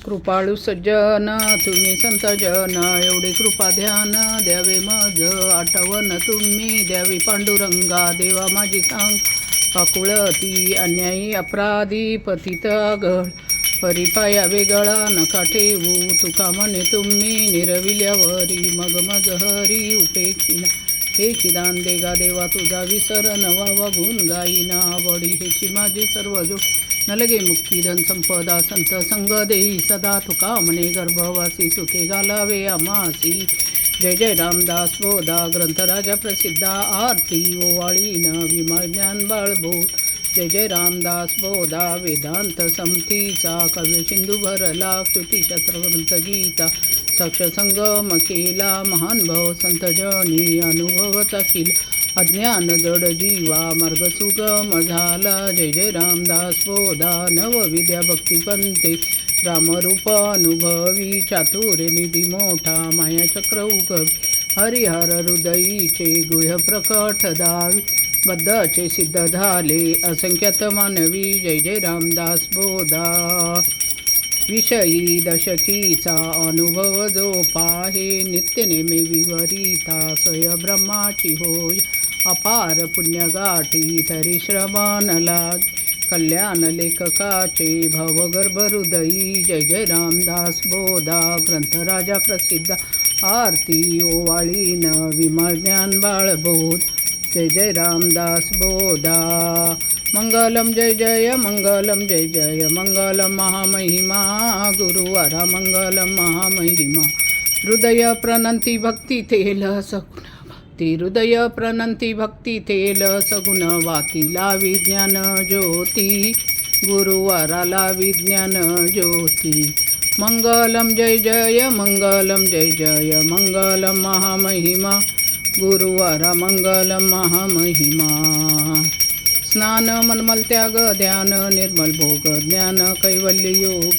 कृपाळू सज्जन तुम्ही संत जन, एवढे कृपा ध्यान द्यावे मज आठवण तुम्ही द्यावी पांडुरंगा. देवा माझी सांग पाकुळती अन्यायी अपराधी पतित आगळ, परिपाया वेगळा नका ठेवू तुका म्हणे तुम्ही निरविल्यावरी. मग मज हरी उपेक्षिना हेची दान देगा देवा तुझा विसर नवा गुण गाईना. आवडी हेची माझी सर्व जोड न लगे मुक्ती धन संपदा संत संग देई सदा तुका म्हणे गर्भवासी सुखे घालावे आमासी. जय जय रामदास बोधा ग्रंथराजा प्रसिद्धा आरती ओवाळी न विमा ज्ञान बाळबोध. जय जय रामदास बोधा वेदांत समतीचा कव्य सिंधू भरला श्रुती शस्त्रग्रंथ गीता. साक्ष संगम केला महान भव संत जनी अनुभवचा किला. अज्ञान जड जीवा मार्ग सुगम झाला. जय जय रामदास बोधा नवविद्या भक्तिपंते रामरूप अनुभवी चातुर्य निधी मोठा माया चक्र उगवी. हरिहर हृदयीचे गुह्य प्रकट दावी बद्धाचे सिद्ध झाले असंख्यात मानवी. जय जय रामदास बोधा विषयी दशकीचा अनुभव जो पाहे नित्य नेमे विवरिता स्वय ब्रह्माची होय. अपार पुण्यगाठी तरी श्रवण लाग कल्याण लेखकाचे भवगर्भ हृदयी. जय जय रामदास बोधा ग्रंथराजा प्रसिद्ध आरती ओवाळीन विमल ज्ञान बाळबोध. जय जय रामदास बोधा मंगलम जय जय मंगलम जय जय मंगलम महामहिमा गुरुवारा मंगलम महामहिमा. हृदय प्रणंती भक्ती तेल सगुण भक्ती हृदय प्रणंती भक्ती तेल सगुण वातीला विज्ञान ज्योती गुरुवाराला विज्ञान ज्योती. मंगलम जय जय मंगलम जय जय मंगलम महामहिमा गुरुवारा मंगलम महामहिमा. स्नान मनमल त्याग ध्यान निर्मल भोग ज्ञान कैवल्य योग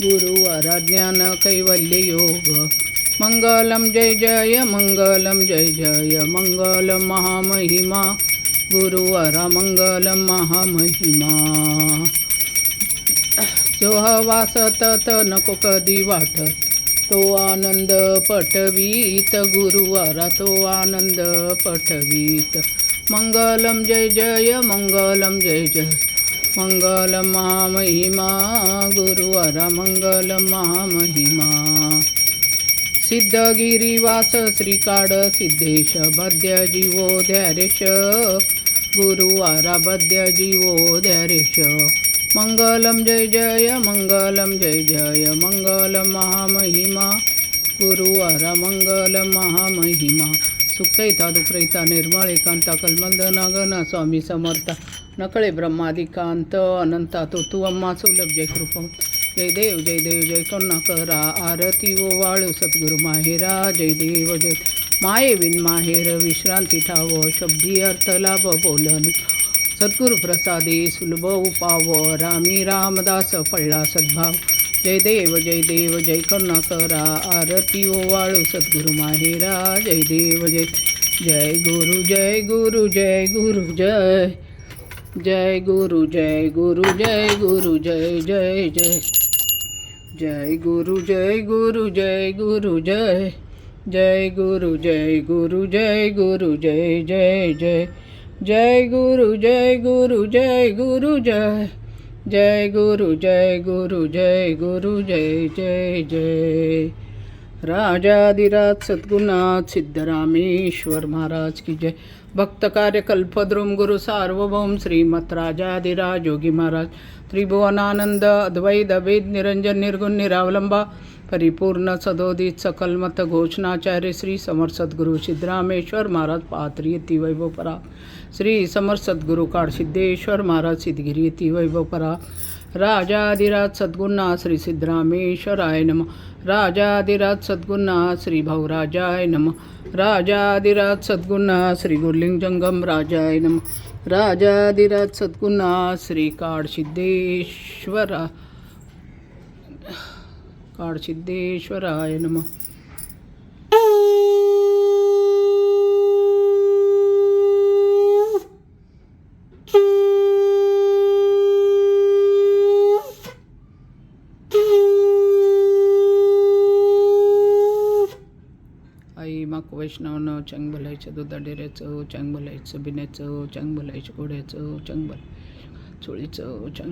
गुरुवारा ज्ञान कैवल्य योग. मंगलम जय जय मंगलम जय जय मंगलम महामहिमा गुरुवारा मंगलम महामहिमा. जो हवा सतत नको कधी वाटत तो आनंद पटवीत गुरुवारा तो आनंद पटवीत. मंगलम जय जय मंगलम जय जय मंगलम महामहिमा गुरुवारा मंगलम महामहिमा. सिद्धगिरीवास श्रीकाड सिद्धेश बद्य जीवो ध्यारेश गुरुवारा बद्य जीवो ध्यारेश. मंगलम जय जय मंगलम जय जय मंगलम महामहिमा गुरुवारा मंगलम महामहिमा. सुखसहिता दुखरहिता निर्मळ एकांता कलमंदना गण स्वामी समर्था नकळे ब्रह्मादिकांत अनंता तो तू अम्मा सुलभ. जय कृपा जय देव जय करुणाकरा आरती ओवाळू सद्गुरु माहेरा. जय देव जय माये विन माहेर विश्रांती ठाव शब्दी अर्थ लाभ बोलनी सद्गुरु प्रसादे सुलभ उपाव रामी रामदास फळला सद्भाव. जय देव जय करुणाकरा आरती ओवाळू सद्गुरु माहेरा. जय देव जय जय गुरु जय गुरु जय गुरु जय जय गुरु जय गुरु जय गुरु जय जय जय जय गुरु जय गुरु जय गुरु जय जय गुरु जय गुरु जय गुरु जय जय जय जय गुरु जय गुरु जय गुरु जय जय गुरु जय गुरु जय गुरु जय जय जय. राजाधिराज सद्गुरुनाथ सिद्धरामेश्वर महाराज की जय. भक्त कार्य कल्पद्रुम गुरु सार्वभौम श्रीमत राजाधिराज योगी महाराज. त्रिभुवनानंद अद्वैत भेद निरंजन निर्गुण निरावलंबा परिपूर्ण सदोदित सकलमत घोषणाचार्य श्री समर्थ सद्गुरु सिद्धरामेश्वर महाराज पात्री यती वैभव परा. श्री समर्थ सद्गुरु काळसिद्धेश्वर महाराज सिद्धगिरी यती वैभव परा. राजाधिराज सद्गुरुनाथ श्री सिद्धरामेश्वराय नमः. राजाधिराज सद्गुरुनाथ श्री भाऊराजाय नमः. राजाधिराज सद्गुरुनाथ श्री गुरुलिंग जंगम राजाय नमः. राजाधिराज सद्गुरुनाथ श्री काळसिद्धेश्वराय नमः. नाक वैष्णवनं चंग भलायचं दुधाडेऱ्याचं चंग भलायचं बिण्याचं चंग भलायचं घोड्याचं चंग भलायचं चोळीचं चंग